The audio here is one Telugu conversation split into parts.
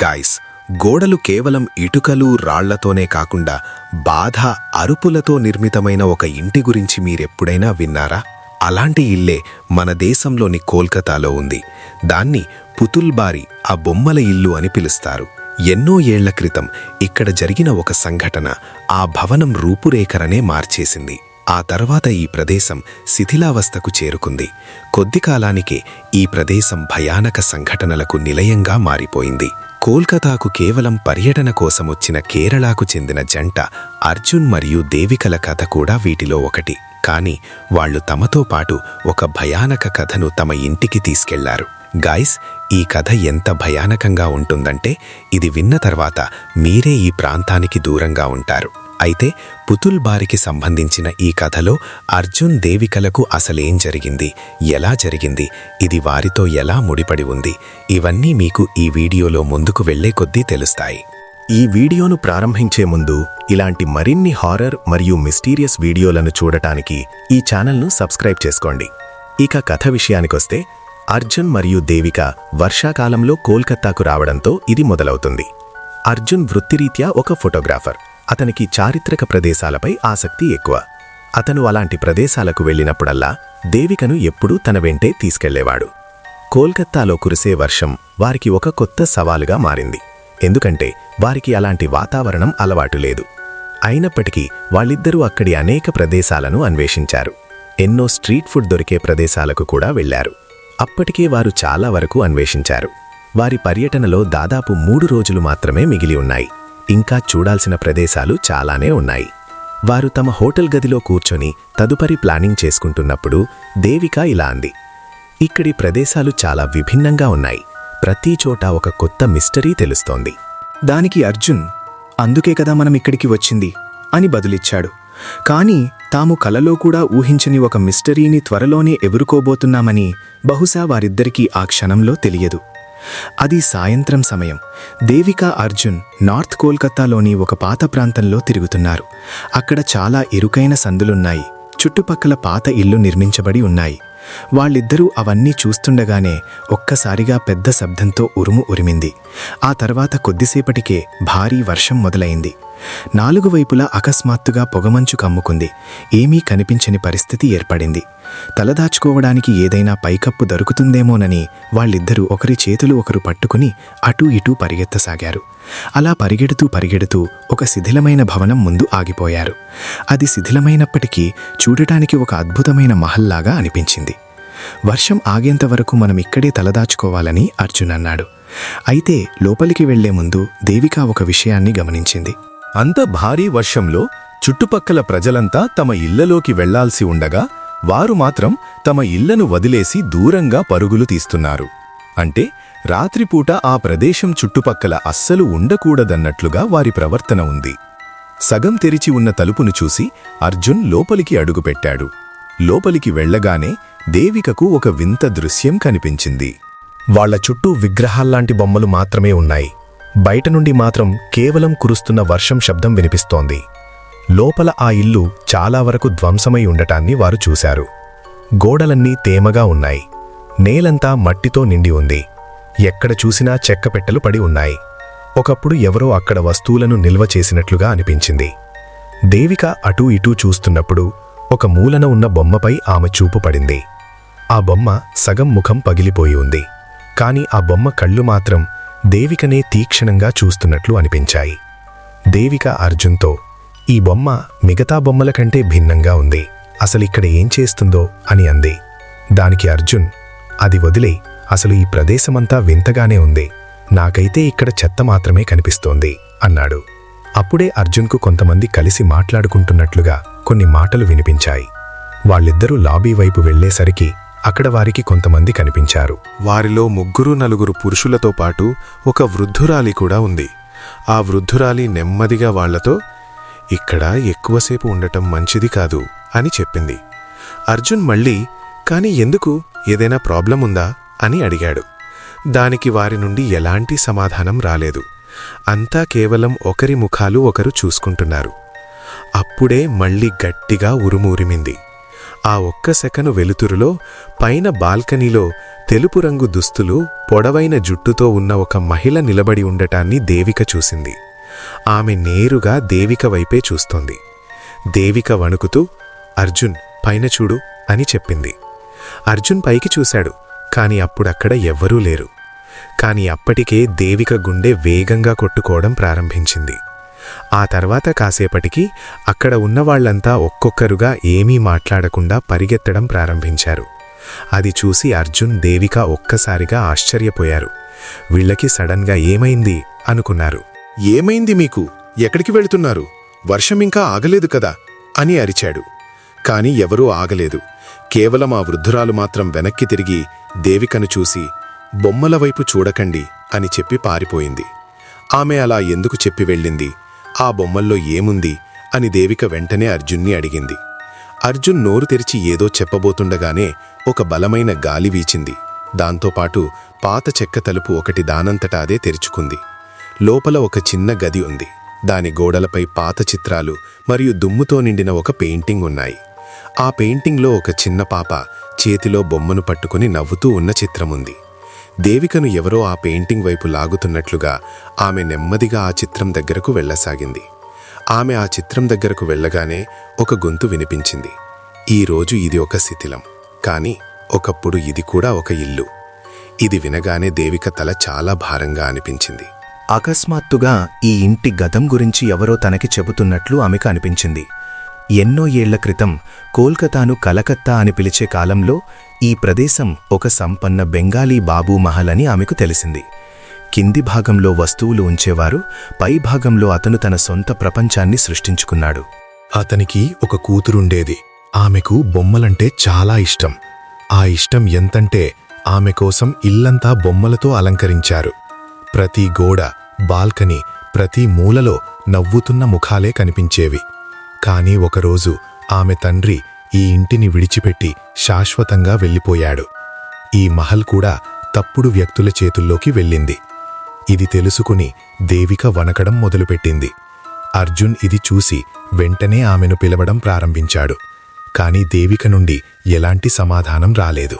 గాయ్స్, గోడలు కేవలం ఇటుకలు రాళ్లతోనే కాకుండా బాధ అరుపులతో నిర్మితమైన ఒక ఇంటి గురించి మీరెప్పుడైనా విన్నారా? అలాంటి ఇల్లే మన దేశంలోని కోల్కతాలో ఉంది. దాన్ని పుతుల్బారి, ఆ బొమ్మల ఇల్లు అని పిలుస్తారు. ఎన్నో ఏళ్ల క్రితం ఇక్కడ జరిగిన ఒక సంఘటన ఆ భవనం రూపురేఖలనే మార్చేసింది. ఆ తర్వాత ఈ ప్రదేశం శిథిలావస్థకు చేరుకుంది. కొద్ది కాలానికే ఈ ప్రదేశం భయానక సంఘటనలకు నిలయంగా మారిపోయింది. కోల్కతాకు కేవలం పర్యటన కోసమొచ్చిన కేరళకు చెందిన జంట అర్జున్ మరియు దేవికల కథ కూడా వీటిలో ఒకటి. కానీ వాళ్లు తమతో పాటు ఒక భయానక కథను తమ ఇంటికి తీసుకెళ్లారు. గాయ్స్, ఈ కథ ఎంత భయానకంగా ఉంటుందంటే ఇది విన్న తర్వాత మీరే ఈ ప్రాంతానికి దూరంగా ఉంటారు. అయితే పుతుల్బారికి సంబంధించిన ఈ కథలో అర్జున్ దేవికలకు అసలేం జరిగింది, ఎలా జరిగింది, ఇది వారితో ఎలా ముడిపడి ఉంది, ఇవన్నీ మీకు ఈ వీడియోలో ముందుకు వెళ్లే కొద్దీ తెలుస్తాయి. ఈ వీడియోను ప్రారంభించే ముందు ఇలాంటి మరిన్ని హారర్ మరియు మిస్టీరియస్ వీడియోలను చూడటానికి ఈ ఛానల్ను సబ్స్క్రైబ్ చేసుకోండి. ఇక కథ విషయానికొస్తే, అర్జున్ మరియు దేవిక వర్షాకాలంలో కోల్కతాకు రావడంతో ఇది మొదలవుతుంది. అర్జున్ వృత్తిరీత్యా ఒక ఫోటోగ్రాఫర్. అతనికి చారిత్రక ప్రదేశాలపై ఆసక్తి ఎక్కువ. అతను అలాంటి ప్రదేశాలకు వెళ్ళినప్పుడల్లా దేవికను ఎప్పుడూ తన వెంటే తీసుకెళ్లేవాడు. కోల్కతాలో కురిసే వర్షం వారికి ఒక కొత్త సవాలుగా మారింది. ఎందుకంటే వారికి అలాంటి వాతావరణం అలవాటు లేదు. అయినప్పటికీ వాళ్ళిద్దరూ అక్కడి అనేక ప్రదేశాలను అన్వేషించారు. ఎన్నో స్ట్రీట్ ఫుడ్ దొరికే ప్రదేశాలకు కూడా వెళ్లారు. అప్పటికే వారు చాలా వరకు అన్వేషించారు. వారి పర్యటనలో దాదాపు 3 రోజులు మాత్రమే మిగిలి ఉన్నాయి. ఇంకా చూడాల్సిన ప్రదేశాలు చాలానే ఉన్నాయి. వారు తమ హోటల్ గదిలో కూర్చొని తదుపరి ప్లానింగ్ చేసుకుంటున్నప్పుడు దేవిక ఇలా అంది, ఇక్కడి ప్రదేశాలు చాలా విభిన్నంగా ఉన్నాయి. ప్రతి చోట ఒక కొత్త మిస్టరీ తెలుస్తోంది. దానికి అర్జున్, అందుకే కదా మనం ఇక్కడికి వచ్చింది అని బదులిచ్చాడు. కాని తాము కలలో కూడా ఊహించని ఒక మిస్టరీని త్వరలోనే ఎదుర్కోబోతున్నామని బహుశా వారిద్దరికీ ఆ క్షణంలో తెలియదు. అది సాయంత్రం సమయం. దేవిక, అర్జున్ నార్త్ కోల్కతాలోని ఒక పాత ప్రాంతంలో తిరుగుతున్నారు. అక్కడ చాలా ఇరుకైన సందులున్నాయి. చుట్టుపక్కల పాత ఇల్లు నిర్మించబడి ఉన్నాయి. వాళ్ళిద్దరూ అవన్నీ చూస్తుండగానే ఒక్కసారిగా పెద్ద శబ్దంతో ఉరుము ఉరిమింది. ఆ తర్వాత కొద్దిసేపటికే భారీ వర్షం మొదలైంది. 4 వైపులా అకస్మాత్తుగా పొగమంచు కమ్ముకుంది. ఏమీ కనిపించని పరిస్థితి ఏర్పడింది. తలదాచుకోవడానికి ఏదైనా పైకప్పు దొరుకుతుందేమోనని వాళ్ళిద్దరూ ఒకరి చేతులు ఒకరు పట్టుకుని అటూ ఇటూ పరిగెత్తసాగారు. అలా పరిగెడుతూ ఒక శిథిలమైన భవనం ముందు ఆగిపోయారు. అది శిథిలమైనప్పటికీ చూడటానికి ఒక అద్భుతమైన మహల్లాగా అనిపించింది. వర్షం ఆగేంతవరకు మనం ఇక్కడే తలదాచుకోవాలని అర్జున్ అన్నాడు. అయితే లోపలికి వెళ్లే ముందు దేవిక ఒక విషయాన్ని గమనించింది. అంత భారీ వర్షంలో చుట్టుపక్కల ప్రజలంతా తమ ఇళ్లలోకి వెళ్లాల్సి ఉండగా వారు మాత్రం తమ ఇళ్లను వదిలేసి దూరంగా పరుగులు తీస్తున్నారు. అంటే రాత్రిపూట ఆ ప్రదేశం చుట్టుపక్కల అస్సలు ఉండకూడదన్నట్లుగా వారి ప్రవర్తన ఉంది. సగం తెరిచి ఉన్న తలుపును చూసి అర్జున్ లోపలికి అడుగుపెట్టాడు. లోపలికి వెళ్లగానే దేవికకు ఒక వింత దృశ్యం కనిపించింది. వాళ్ల చుట్టూ విగ్రహాల్లాంటి బొమ్మలు మాత్రమే ఉన్నాయి. బయట నుండి మాత్రం కేవలం కురుస్తున్న వర్షం శబ్దం వినిపిస్తోంది. లోపల ఆ ఇల్లు చాలా వరకు ధ్వంసమై ఉండటాన్ని వారు చూశారు. గోడలన్నీ తేమగా ఉన్నాయి. నేలంతా మట్టితో నిండి ఉంది. ఎక్కడ చూసినా చెక్కపెట్టెలు పడి ఉన్నాయి. ఒకప్పుడు ఎవరో అక్కడ వస్తువులను నిల్వ చేసినట్లుగా అనిపించింది. దేవిక అటూ ఇటూ చూస్తున్నప్పుడు ఒక మూలన ఉన్న బొమ్మపై ఆమె చూపు పడింది. ఆ బొమ్మ సగం ముఖం పగిలిపోయి ఉంది. కాని ఆ బొమ్మ కళ్ళు మాత్రం దేవికనే తీక్షణంగా చూస్తున్నట్లు అనిపించాయి. దేవిక అర్జున్తో, ఈ బొమ్మ మిగతా బొమ్మల కంటే భిన్నంగా ఉంది. అసలిక్కడ ఏం చేస్తుందో అని అంది. దానికి అర్జున్, అది వదిలే, అసలు ఈ ప్రదేశమంతా వింతగానే ఉంది. నాకైతే ఇక్కడ చెత్త మాత్రమే కనిపిస్తోంది అన్నాడు. అప్పుడే అర్జున్కు కొంతమంది కలిసి మాట్లాడుకుంటున్నట్లుగా కొన్ని మాటలు వినిపించాయి. వాళ్ళిద్దరూ లాబీ వైపు వెళ్లేసరికి అక్కడ వారికి కొంతమంది కనిపించారు. వారిలో 3-4 పురుషులతో పాటు ఒక వృద్ధురాలి కూడా ఉంది. ఆ వృద్ధురాలి నెమ్మదిగా వాళ్లతో, ఇక్కడ ఎక్కువసేపు ఉండటం మంచిది కాదు అని చెప్పింది. అర్జున్ మళ్ళీ, కాని ఎందుకు, ఏదైనా ప్రాబ్లం ఉందా అని అడిగాడు. దానికి వారి నుండి ఎలాంటి సమాధానం రాలేదు. అంతా కేవలం ఒకరి ముఖాలు ఒకరు చూసుకుంటున్నారు. అప్పుడే మళ్ళీ గట్టిగా ఉరుము ఉరిమింది. ఆ ఒక్క సెకను వెలుతురులో పైన బాల్కనీలో తెలుపు రంగు దుస్తులు, పొడవైన జుట్టుతో ఉన్న ఒక మహిళ నిలబడి ఉండటాన్ని దేవిక చూసింది. ఆమె నేరుగా దేవిక వైపే చూస్తోంది. దేవిక వణుకుతూ, "అర్జున్, పైన చూడు" అని చెప్పింది. అర్జున్ పైకి చూశాడు, కాని అప్పుడక్కడ ఎవ్వరూ లేరు. కాని అప్పటికే దేవిక గుండె వేగంగా కొట్టుకోవడం ప్రారంభించింది. ఆ తర్వాత కాసేపటికి అక్కడ ఉన్నవాళ్లంతా ఒక్కొక్కరుగా ఏమీ మాట్లాడకుండా పరిగెత్తడం ప్రారంభించారు. అది చూసి అర్జున్, దేవిక ఒక్కసారిగా ఆశ్చర్యపోయారు. వీళ్లకి సడన్గా ఏమైంది అనుకున్నారు. "ఏమైంది మీకు? ఎక్కడికి వెళుతున్నారు? వర్షమింకా ఆగలేదు కదా" అని అరిచాడు. కాని ఎవరూ ఆగలేదు. కేవలం ఆ వృద్ధురాలు మాత్రం వెనక్కి తిరిగి దేవికను చూసి, "బొమ్మల వైపు చూడకండి" అని చెప్పి పారిపోయింది. ఆమె అలా ఎందుకు చెప్పి వెళ్ళింది? ఆ బొమ్మల్లో ఏముంది అని దేవిక వెంటనే అర్జున్ని అడిగింది. అర్జున్ నోరు తెరిచి ఏదో చెప్పబోతుండగానే ఒక బలమైన గాలి వీచింది. దాంతోపాటు పాత చెక్క తలుపు ఒకటి దానంతటా అదే తెరుచుకుంది. లోపల ఒక చిన్న గది ఉంది. దాని గోడలపై పాత చిత్రాలు మరియు దుమ్ముతో నిండిన ఒక పెయింటింగ్ ఉన్నాయి. ఆ పెయింటింగ్లో ఒక చిన్న పాప చేతిలో బొమ్మను పట్టుకుని నవ్వుతూ ఉన్న చిత్రముంది. దేవికను ఎవరో ఆ పెయింటింగ్ వైపు లాగుతున్నట్లుగా ఆమె నెమ్మదిగా ఆ చిత్రం దగ్గరకు వెళ్లసాగింది. ఆమె ఆ చిత్రం దగ్గరకు వెళ్లగానే ఒక గొంతు వినిపించింది. "ఈరోజు ఇది ఒక శిథిలం, కాని ఒకప్పుడు ఇది కూడా ఒక ఇల్లు." ఇది వినగానే దేవిక తల చాలా భారంగా అనిపించింది. అకస్మాత్తుగా ఈ ఇంటి గతం గురించి ఎవరో తనకి చెబుతున్నట్లు ఆమెకు అనిపించింది. ఎన్నో ఏళ్ల క్రితం కోల్కతాను కలకత్తా అని పిలిచే కాలంలో ఈ ప్రదేశం ఒక సంపన్న బెంగాలీ బాబూ మహల్ అని ఆమెకు తెలిసింది. కింది భాగంలో వస్తువులు ఉంచేవారు, పై భాగంలో అతను తన సొంత ప్రపంచాన్ని సృష్టించుకున్నాడు. అతనికి ఒక కూతురుండేది. ఆమెకు బొమ్మలంటే చాలా ఇష్టం. ఆ ఇష్టం ఎంతంటే ఆమె కోసం ఇల్లంతా బొమ్మలతో అలంకరించారు. ప్రతి గోడ, బాల్కనీ, ప్రతి మూలలో నవ్వుతున్న ముఖాలే కనిపించేవి. కాని ఒకరోజు ఆమె తండ్రి ఈ ఇంటిని విడిచిపెట్టి శాశ్వతంగా వెళ్ళిపోయాడు. ఈ మహల్ కూడా తప్పుడు వ్యక్తుల చేతుల్లోకి వెళ్ళింది. ఇది తెలుసుకుని దేవిక వణకడం మొదలుపెట్టింది. అర్జున్ ఇది చూసి వెంటనే ఆమెను పిలవడం ప్రారంభించాడు. కాని దేవిక నుండి ఎలాంటి సమాధానం రాలేదు.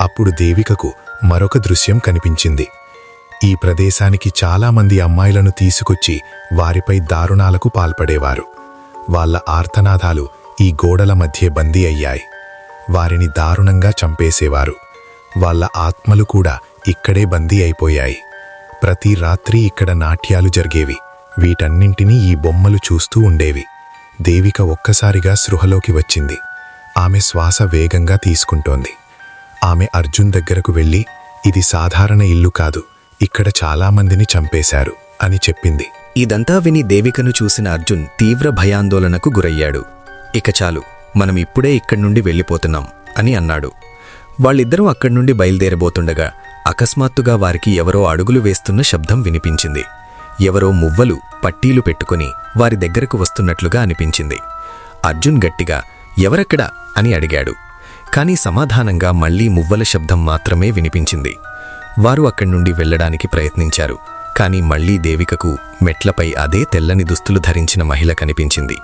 అప్పుడు దేవికకు మరొక దృశ్యం కనిపించింది. ఈ ప్రదేశానికి చాలామంది అమ్మాయిలను తీసుకొచ్చి వారిపై దారుణాలకు పాల్పడేవారు. వాళ్ళ ఆర్తనాదాలు ఈ గోడల మధ్య బందీ అయ్యాయి. వారిని దారుణంగా చంపేసేవారు. వాళ్ళ ఆత్మలు కూడా ఇక్కడే బందీ అయిపోయాయి. ప్రతి రాత్రి ఇక్కడ నాట్యాలు జరిగేవి. వీటన్నింటినీ ఈ బొమ్మలు చూస్తూ ఉండేవి. దేవిక ఒక్కసారిగా స్పృహలోకి వచ్చింది. ఆమె శ్వాస వేగంగా తీసుకుంటోంది. ఆమె అర్జున్ దగ్గరకు వెళ్ళి, "ఇది సాధారణ ఇల్లు కాదు, ఇక్కడ చాలామందిని చంపేశారు" అని చెప్పింది. ఇదంతా విని దేవికను చూసిన అర్జున్ తీవ్ర భయాందోళనకు గురయ్యాడు. "ఇక చాలు, మనం ఇప్పుడే ఇక్కడ్నుండి వెళ్ళిపోతున్నాం" అని అన్నాడు. వాళ్ళిద్దరూ అక్కడ్నుండి బయలుదేరబోతుండగా అకస్మాత్తుగా వారికి ఎవరో అడుగులు వేస్తున్న శబ్దం వినిపించింది. ఎవరో మువ్వలు, పట్టీలు పెట్టుకుని వారి దగ్గరకు వస్తున్నట్లుగా అనిపించింది. అర్జున్ గట్టిగా "ఎవరక్కడా?" అని అడిగాడు. కాని సమాధానంగా మళ్లీ మువ్వల శబ్దం మాత్రమే వినిపించింది. వారు అక్కడ్నుండి వెళ్లడానికి ప్రయత్నించారు. కాని మళ్లీ దేవికకు మెట్లపై అదే తెల్లని దుస్తులు ధరించిన మహిళ కనిపించింది.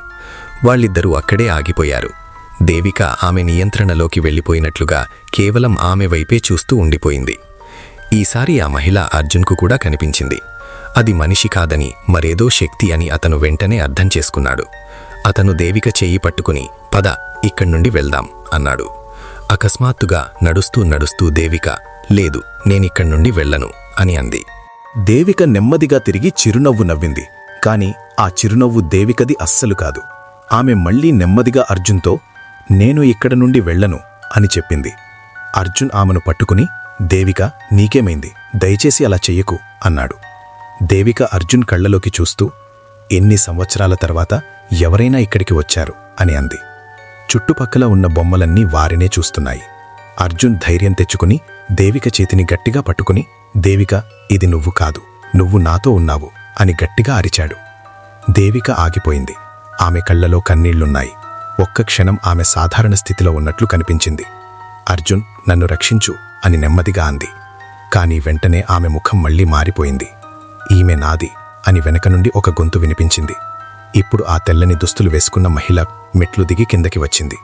వాళ్ళిద్దరూ అక్కడే ఆగిపోయారు. దేవిక ఆమె నియంత్రణలోకి వెళ్ళిపోయినట్లుగా కేవలం ఆమె వైపే చూస్తూ ఉండిపోయింది. ఈసారి ఆ మహిళ అర్జున్కు కూడా కనిపించింది. అది మనిషి కాదని, మరేదో శక్తి అని అతను వెంటనే అర్థం చేసుకున్నాడు. అతను దేవిక చెయ్యి పట్టుకుని "పద, ఇక్కడ్నుండి వెళ్దాం" అన్నాడు. అకస్మాత్తుగా నడుస్తూ నడుస్తూ దేవిక "లేదు, నేనిక్కడ్నుండి వెళ్ళను" అని అంది. దేవిక నెమ్మదిగా తిరిగి చిరునవ్వు నవ్వింది. కాని ఆ చిరునవ్వు దేవికది అస్సలు కాదు. ఆమె మళ్లీ నెమ్మదిగా అర్జున్తో "నేను ఇక్కడ నుండి వెళ్ళను" అని చెప్పింది. అర్జున్ ఆమెను పట్టుకుని "దేవిక, నీకేమైంది? దయచేసి అలా చెయ్యకు" అన్నాడు. దేవిక అర్జున్ కళ్లలోకి చూస్తూ "ఎన్ని సంవత్సరాల తర్వాత ఎవరైనా ఇక్కడికి వచ్చారు" అని అంది. చుట్టుపక్కల ఉన్న బొమ్మలన్నీ వారినే చూస్తున్నాయి. అర్జున్ ధైర్యం తెచ్చుకుని దేవిక చేతిని గట్టిగా పట్టుకుని "దేవిక, ఇది నువ్వు కాదు, నువ్వు నాతో ఉన్నావు" అని గట్టిగా అరిచాడు. దేవిక ఆగిపోయింది. ఆమె కళ్లలో కన్నీళ్లున్నాయి. ఒక్క క్షణం ఆమె సాధారణ స్థితిలో ఉన్నట్లు కనిపించింది. "అర్జున్, నన్ను రక్షించు" అని నెమ్మదిగా అంది. కాని వెంటనే ఆమె ముఖం మళ్లీ మారిపోయింది. "ఈమె నాది" అని వెనక నుండి ఒక గొంతు వినిపించింది. ఇప్పుడు ఆ తెల్లని దుస్తులు వేసుకున్న మహిళ మెట్లు దిగి కిందకి వచ్చింది.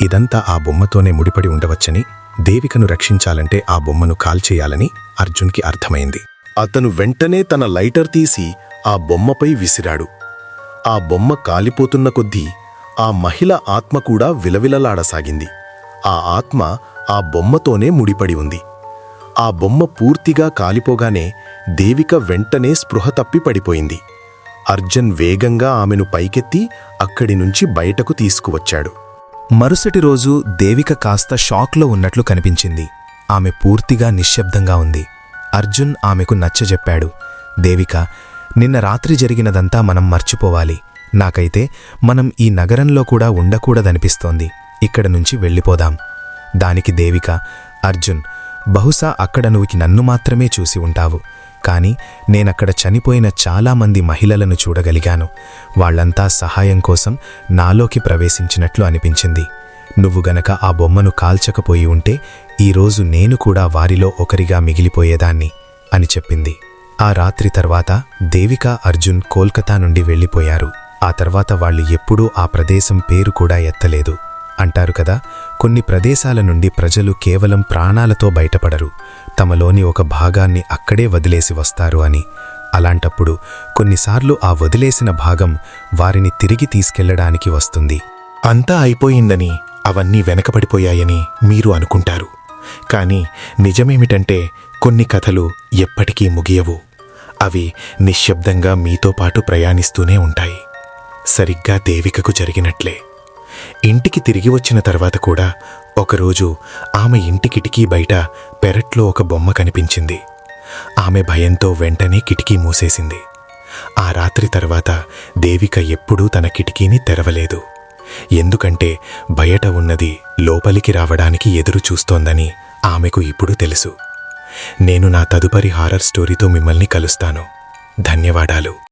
ఇదంతా ఆ బొమ్మతోనే ముడిపడి ఉండవచ్చని, దేవికను రక్షించాలంటే ఆ బొమ్మను కాల్చేయాలని అర్జున్కి అర్థమైంది. అతను వెంటనే తన లైటర్ తీసి ఆ బొమ్మపై విసిరాడు. ఆ బొమ్మ కాలిపోతున్న కొద్దీ ఆ మహిళ ఆత్మ కూడా విలవిలలాడసాగింది. ఆ ఆత్మ ఆ బొమ్మతోనే ముడిపడి ఉంది. ఆ బొమ్మ పూర్తిగా కాలిపోగానే దేవిక వెంటనే స్పృహ తప్పి పడిపోయింది. అర్జున్ వేగంగా ఆమెను పైకెత్తి అక్కడి నుంచి బయటకు తీసుకువచ్చాడు. మరుసటి రోజు దేవిక కాస్త షాక్లో ఉన్నట్లు కనిపించింది. ఆమె పూర్తిగా నిశ్శబ్దంగా ఉంది. అర్జున్ ఆమెకు నచ్చజెప్పాడు. దేవిక, నిన్న రాత్రి జరిగినదంతా మనం మర్చిపోవాలి. నాకైతే మనం ఈ నగరంలో కూడా ఉండకూడదనిపిస్తోంది. ఇక్కడ నుంచి వెళ్ళిపోదాం. దానికి దేవిక, అర్జున్, బహుశా అక్కడ నువ్వు నన్ను మాత్రమే చూసి ఉంటావు. కాని నేనక్కడ చనిపోయిన చాలామంది మహిళలను చూడగలిగాను. వాళ్లంతా సహాయం కోసం నాలోకి ప్రవేశించినట్లు అనిపించింది. నువ్వు గనక ఆ బొమ్మను కాల్చకపోయి ఉంటే ఈరోజు నేను కూడా వారిలో ఒకరిగా మిగిలిపోయేదాన్ని అని చెప్పింది. ఆ రాత్రి తర్వాత దేవిక, అర్జున్ కోల్కతా నుండి వెళ్ళిపోయారు. ఆ తర్వాత వాళ్ళు ఎప్పుడూ ఆ ప్రదేశం పేరు కూడా ఎత్తలేదు. అంటారు కదా, కొన్ని ప్రదేశాల నుండి ప్రజలు కేవలం ప్రాణాలతో బయటపడరు, తమలోని ఒక భాగాన్ని అక్కడే వదిలేసి వస్తారు అని. అలాంటప్పుడు కొన్నిసార్లు ఆ వదిలేసిన భాగం వారిని తిరిగి తీసుకెళ్లడానికి వస్తుంది. అంతా అయిపోయిందని, అవన్నీ వెనకబడిపోయాయని మీరు అనుకుంటారు. కానీ నిజమేమిటంటే కొన్ని కథలు ఎప్పటికీ ముగియవు. అవి నిశ్శబ్దంగా మీతో పాటు ప్రయాణిస్తూనే ఉంటాయి. సరిగ్గా దేవికకు జరిగినట్లే. ఇంటికి తిరిగి వచ్చిన తర్వాత కూడా ఒకరోజు ఆమె ఇంటి కిటికీ బయట పెరట్లో ఒక బొమ్మ కనిపించింది. ఆమె భయంతో వెంటనే కిటికీ మూసేసింది. ఆ రాత్రి తర్వాత దేవిక ఎప్పుడూ తన కిటికీని తెరవలేదు. ఎందుకంటే బయట ఉన్నది లోపలికి రావడానికి ఎదురు చూస్తోందని ఆమెకు ఇప్పుడు తెలుసు. నేను నా తదుపరి హారర్ స్టోరీతో మిమ్మల్ని కలుస్తాను. ధన్యవాదాలు.